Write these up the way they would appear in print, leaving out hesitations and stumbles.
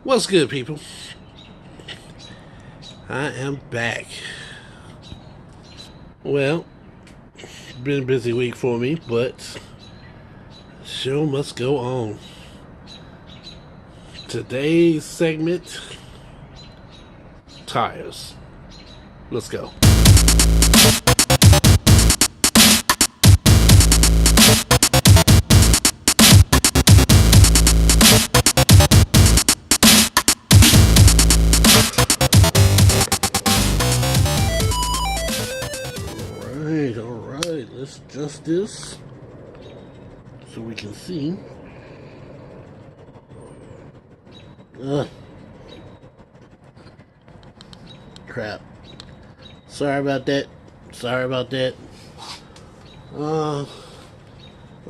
What's good, people? I am back. Well, been a busy week for me, but show must go on. Today's segment, tires. Let's go. Alright, let's adjust this so we can see. Crap. Sorry about that. I'm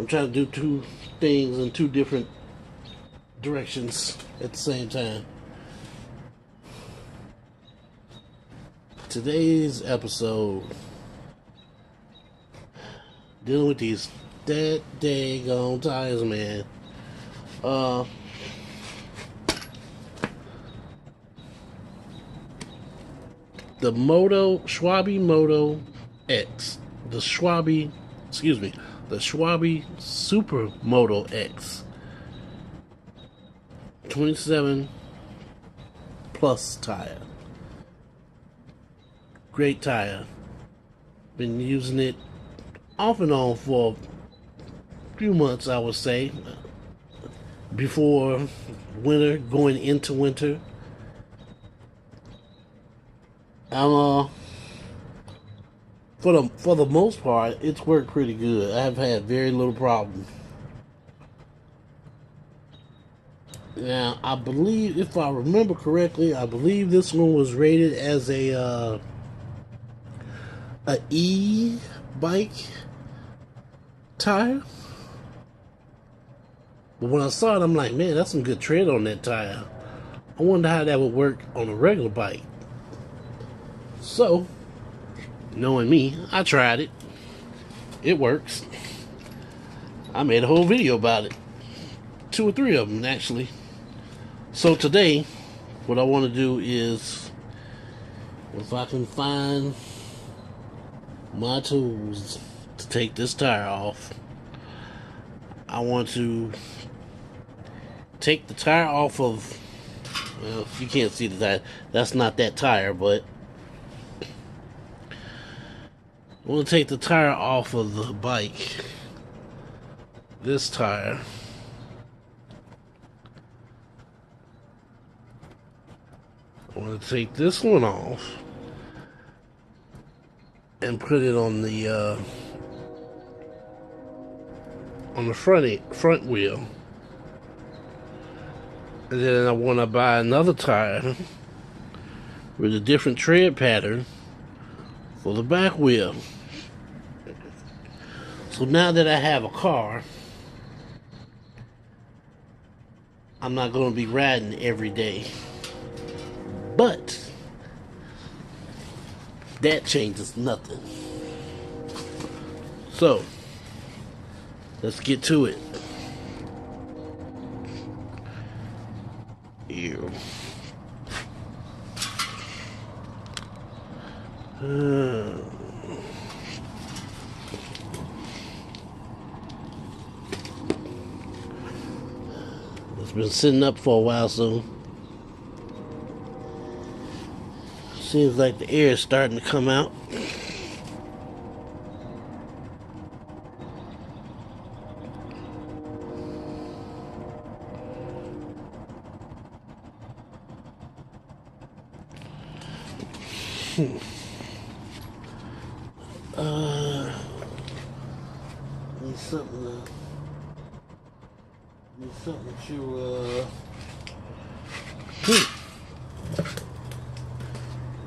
trying to do two things in two different directions at the same time. Today's episode, dealing with these that daggone tires, man. The Schwalbe Moto X, the Schwalbe Super Moto X 27 plus tire. Great tire. Been using it off and on for a few months, I would say, before winter, going into winter. For the most part, it's worked pretty good. I've had very little problem. Now, I believe, if I remember correctly, I believe this one was rated as a e-bike tire. But when I saw it, I'm like, man, that's some good tread on that tire. I wonder how that would work on a regular bike. So, knowing me, I tried it. It works. I made a whole video about it. 2 or 3 of them, actually. So today, what I want to do is, if I can find my tools to take this tire off, I want to take the tire off of, well, you can't see the tire, that's not that tire, but I want to take the tire off of the bike, this tire, I want to take this one off and put it on the front wheel, and then I want to buy another tire with a different tread pattern for the back wheel. So now that I have a car, I'm not going to be riding every day, but that changes nothing. So let's get to it. Ew. It's been sitting up for a while, so seems like the air is starting to come out. Need something to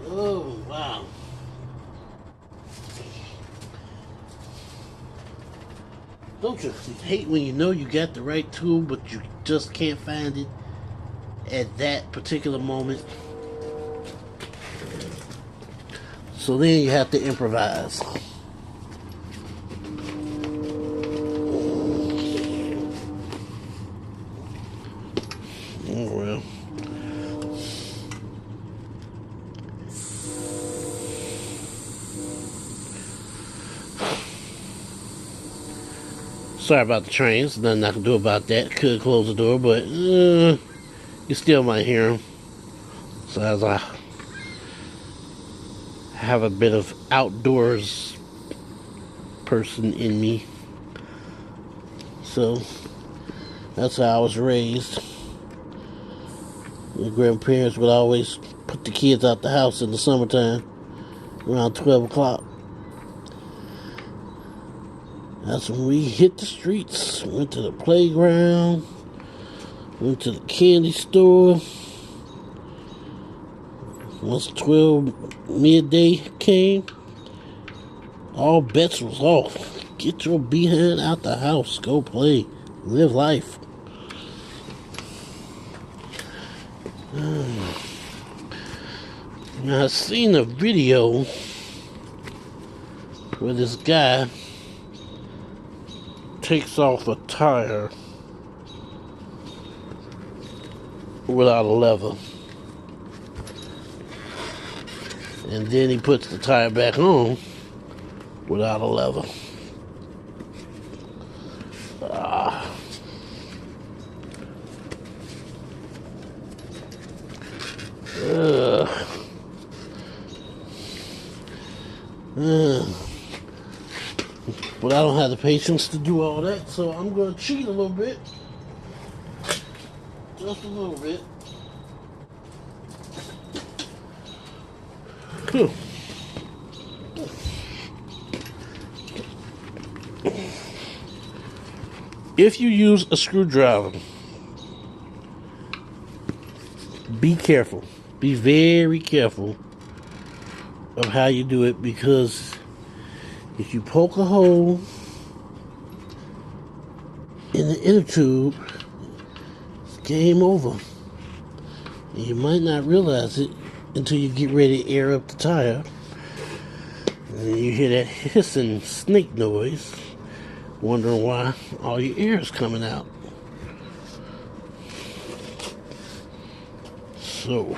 oh wow. Don't you hate when you know you got the right tool but you just can't find it at that particular moment? So then you have to improvise. Oh well. sorry about the trains. Nothing I can do about that. Could close the door, but you still might hear them. So as I have a bit of outdoors person in me. So that's how I was raised. My grandparents would always put the kids out the house in the summertime around 12 o'clock. That's when we hit the streets. Went to the playground. Went to the candy store. Once 12 midday came, all bets was off. Get your behind out the house. Go play. Live life. Now, I seen a video where this guy takes off a tire without a lever, and then he puts the tire back on without a lever. But I don't have the patience to do all that, so I'm going to cheat a little bit. Just a little bit. If you use a screwdriver, be careful. Be very careful of how you do it, because if you poke a hole in the inner tube, it's game over. And you might not realize it until you get ready to air up the tire. And you hear that hissing snake noise, wondering why all your air is coming out. So,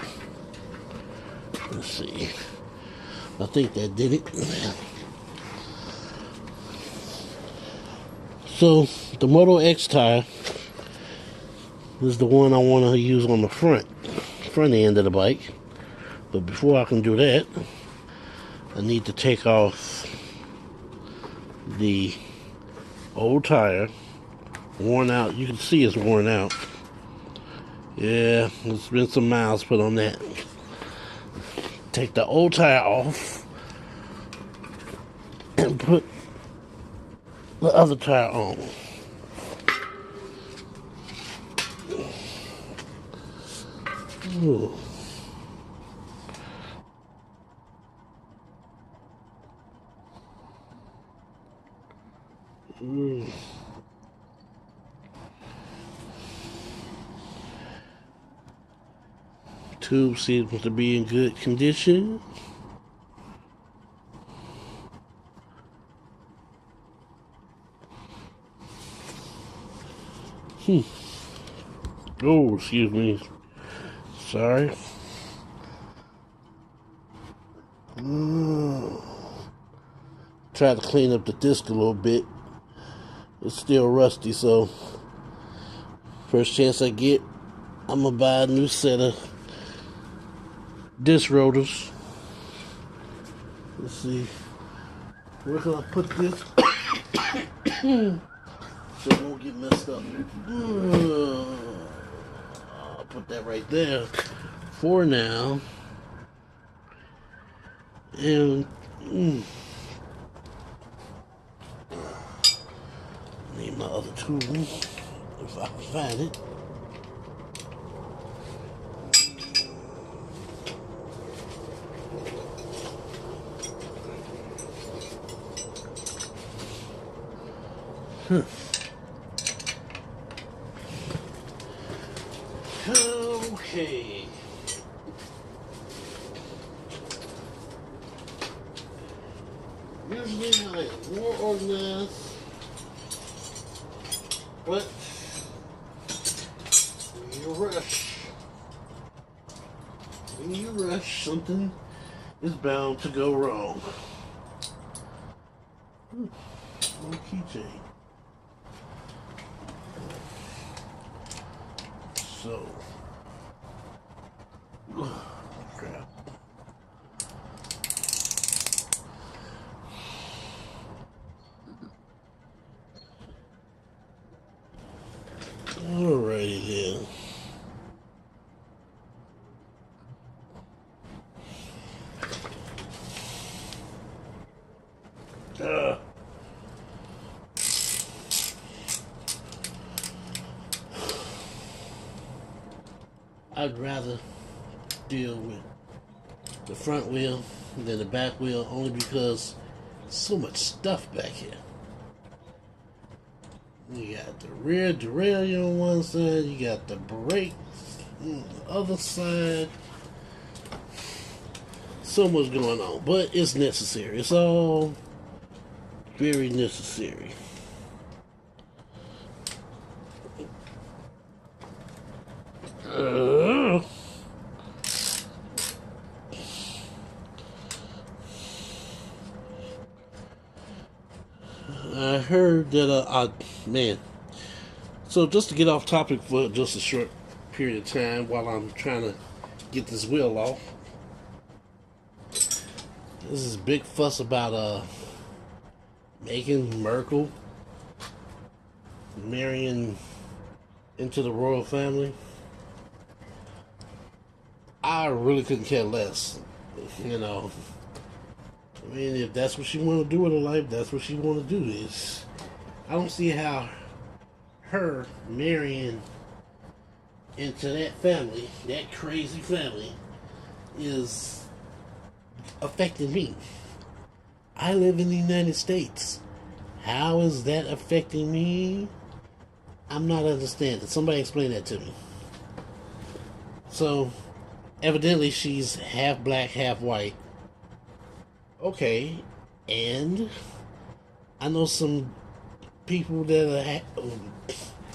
let's see. I think that did it. So, the Moto X tire is the one I want to use on the front end of the bike. But before I can do that, I need to take off the old tire. Worn out. You can see it's worn out. Yeah, there's been some miles put on that. Take the old tire off and put the other tire on. Ooh. Tube seems to be in good condition. Oh, excuse me. Sorry. Tried to clean up the disc a little bit. It's still rusty, so first chance I get, I'm gonna buy a new set of disc rotors. Let's see. Where can I put this? So it won't get messed up. I'll put that right there for now. And need my other tool if I can find it. Okay. Usually I am more organized, but when you rush, something is bound to go wrong. Little keychain. So, crap. Alrighty then. I'd rather deal with the front wheel than the back wheel, only because so much stuff back here. You got the rear derailleur on one side, you got the brakes on the other side. So much going on, but it's necessary. It's all very necessary. I heard that, man. So just to get off topic for just a short period of time while I'm trying to get this wheel off. This is a big fuss about Meghan Markle marrying into the royal family. I really couldn't care less. You know, I mean, if that's what she want to do with her life, that's what she want to do. Is I don't see how her marrying into that family, that crazy family, is affecting me. I live in the United States. How is that affecting me? I'm not understanding. Somebody explain that to me. So, evidently she's half black, half white. Okay, and I know some people that are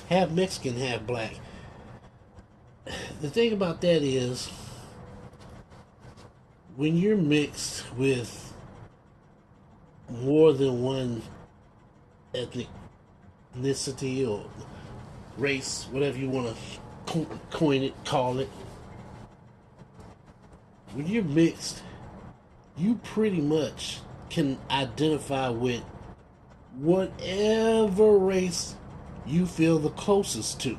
half Mexican, half black. The thing about that is, when you're mixed with more than one ethnicity or race, whatever you want to coin it, call it, when you're mixed, you pretty much can identify with whatever race you feel the closest to.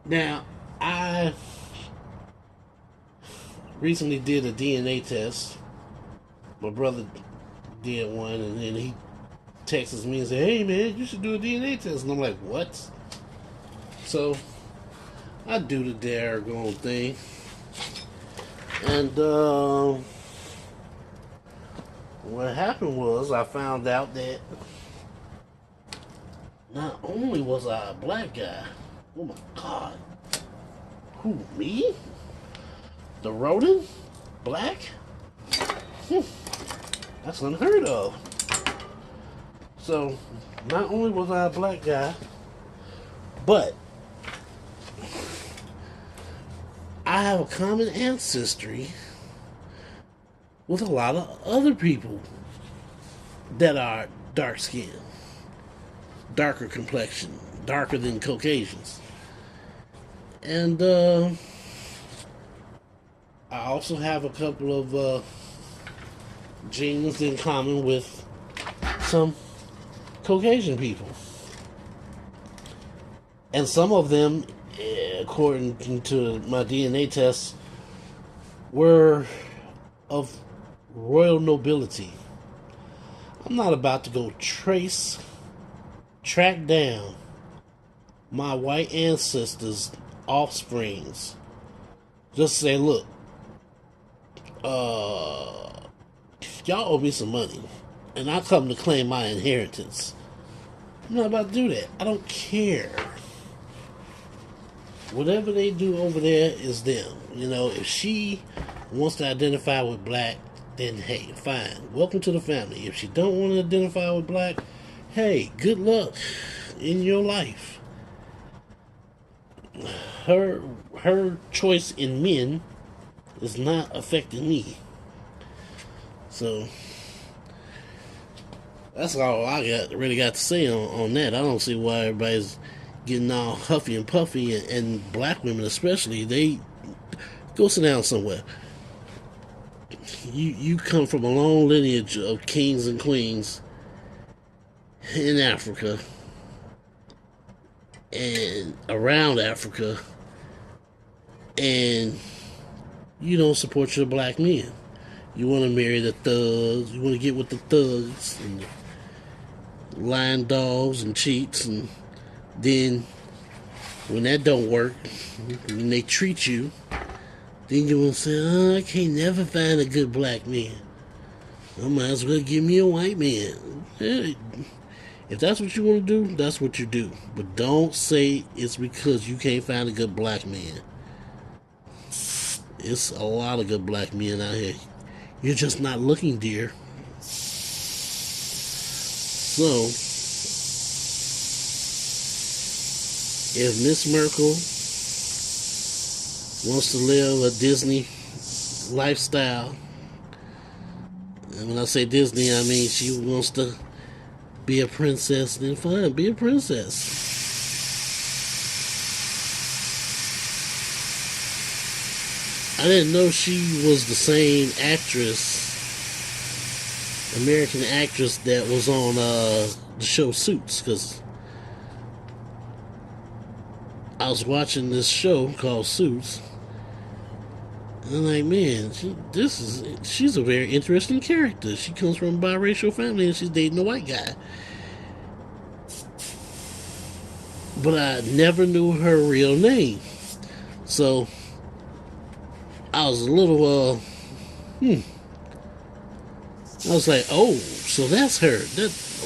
Now, I recently did a DNA test. My brother did one, and then he texts me and said, "Hey man, you should do a DNA test." And I'm like, "What?" So I do the daggone thing. And what happened was I found out that not only was I a black guy, oh my God, who, me? The rodent? Black? That's unheard of. So, not only was I a black guy, but I have a common ancestry with a lot of other people that are dark skinned, darker complexion, darker than Caucasians. And I also have a couple of genes in common with some Caucasian people. And some of them, according to my DNA tests, were of royal nobility. I'm not about to go track down my white ancestors' offsprings. Just say, look, y'all owe me some money, and I come to claim my inheritance. I'm not about to do that. I don't care. Whatever they do over there is them. You know, if she wants to identify with black, then hey, fine. Welcome to the family. If she don't want to identify with black, hey, good luck in your life. Her choice in men is not affecting me. So that's all I really got to say on that. I don't see why everybody's getting all huffy and puffy, and black women especially, they go sit down somewhere. You come from a long lineage of kings and queens in Africa and around Africa, and you don't support your black men. You want to marry the thugs. You want to get with the thugs and the lying dogs and cheats, and then when that don't work, when they treat you, then you want to say, "Oh, I can't never find a good black man. I might as well give me a white man." Hey, if that's what you want to do, that's what you do. But don't say it's because you can't find a good black man. It's a lot of good black men out here. You're just not looking, dear. So, if Miss Merkel wants to live a Disney lifestyle, and when I say Disney, I mean she wants to be a princess, then fine, be a princess. I didn't know she was the same actress, American actress that was on the show Suits, because I was watching this show called Suits, and I'm like, man, she's a very interesting character. She comes from a biracial family and she's dating a white guy. But I never knew her real name. So I was a little I was like, oh, so that's her.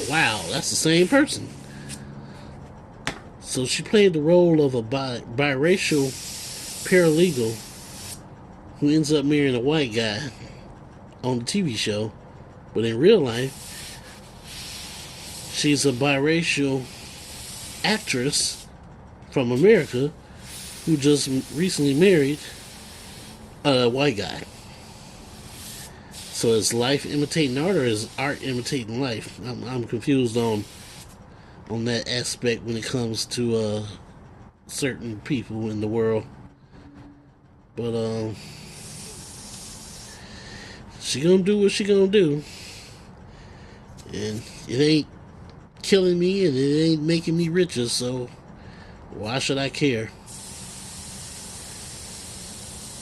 Wow, that's the same person. So she played the role of a biracial paralegal who ends up marrying a white guy on the TV show. But in real life, she's a biracial actress from America who just recently married a white guy. So is life imitating art, or is art imitating life? I'm confused on that aspect when it comes to certain people in the world. But she gonna do what she gonna do, and it ain't killing me and it ain't making me richer, so why should I care?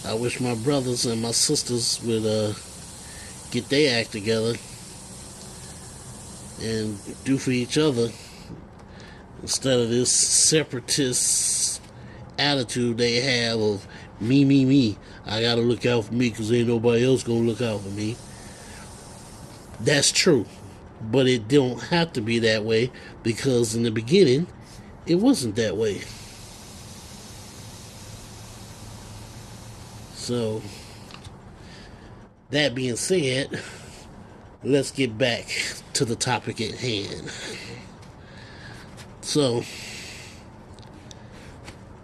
I wish my brothers and my sisters would get their act together and do for each other, instead of this separatist attitude they have of me. I gotta look out for me because ain't nobody else gonna look out for me. That's true, but it don't have to be that way, because in the beginning it wasn't that way. So, that being said, let's get back to the topic at hand. So,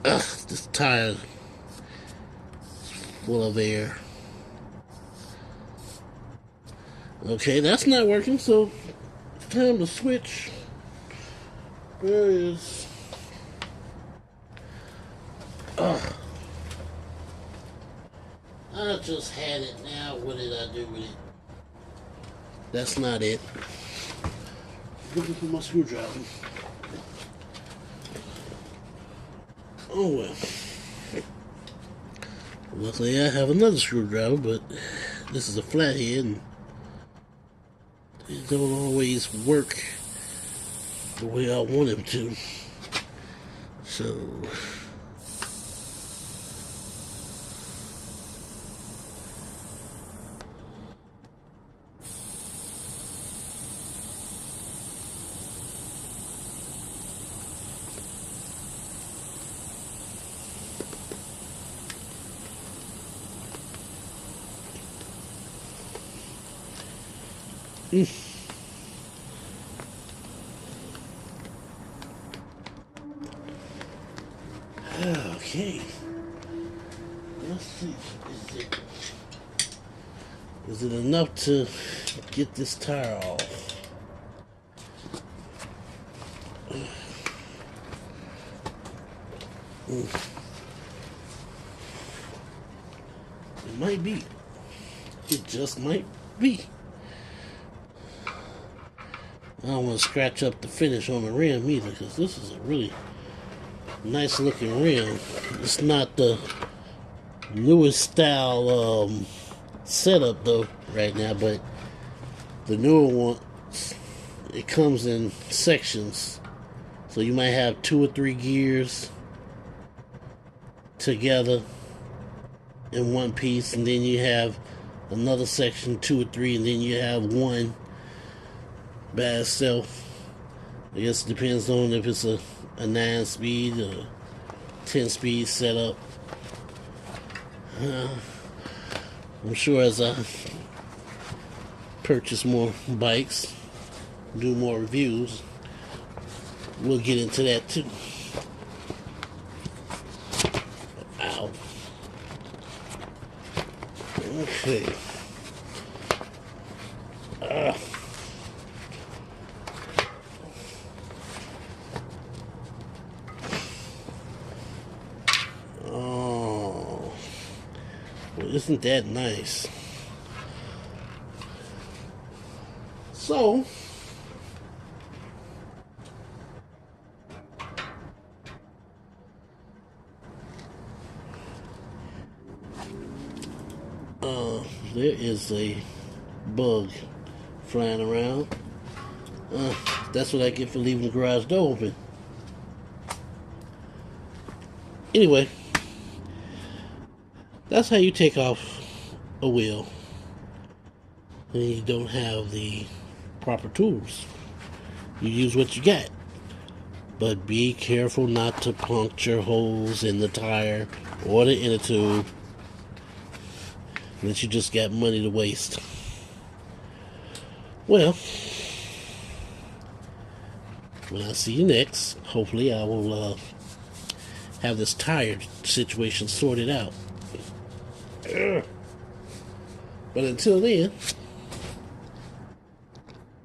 this tire full of air. Okay, that's not working, so time to switch. Where is... I just had it now. What did I do with it? That's not it. Looking for my screwdriver. Oh well. Luckily I have another screwdriver, but this is a flathead and it don't always work the way I want him to. So... Okay. Let's see. Is it enough to get this tire off? It might be. It just might be. I don't want to scratch up the finish on the rim either, because this is a really nice looking rim. It's not the newest style setup though right now, but the newer one, it comes in sections. So you might have 2 or 3 gears together in one piece, and then you have another section, 2 or 3, and then you have one by itself. I guess it depends on if it's a 9-speed or 10-speed setup. I'm sure as I purchase more bikes, do more reviews, we'll get into that too. Ow. Okay. Oh. Well, isn't that nice? So, there is a bug flying around. That's what I get for leaving the garage door open. Anyway, that's how you take off a wheel when you don't have the proper tools. You use what you got. But be careful not to puncture holes in the tire or the inner tube that you just got money to waste. Well, when I see you next, hopefully I will have this tire situation sorted out. But until then,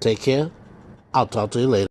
take care. I'll talk to you later.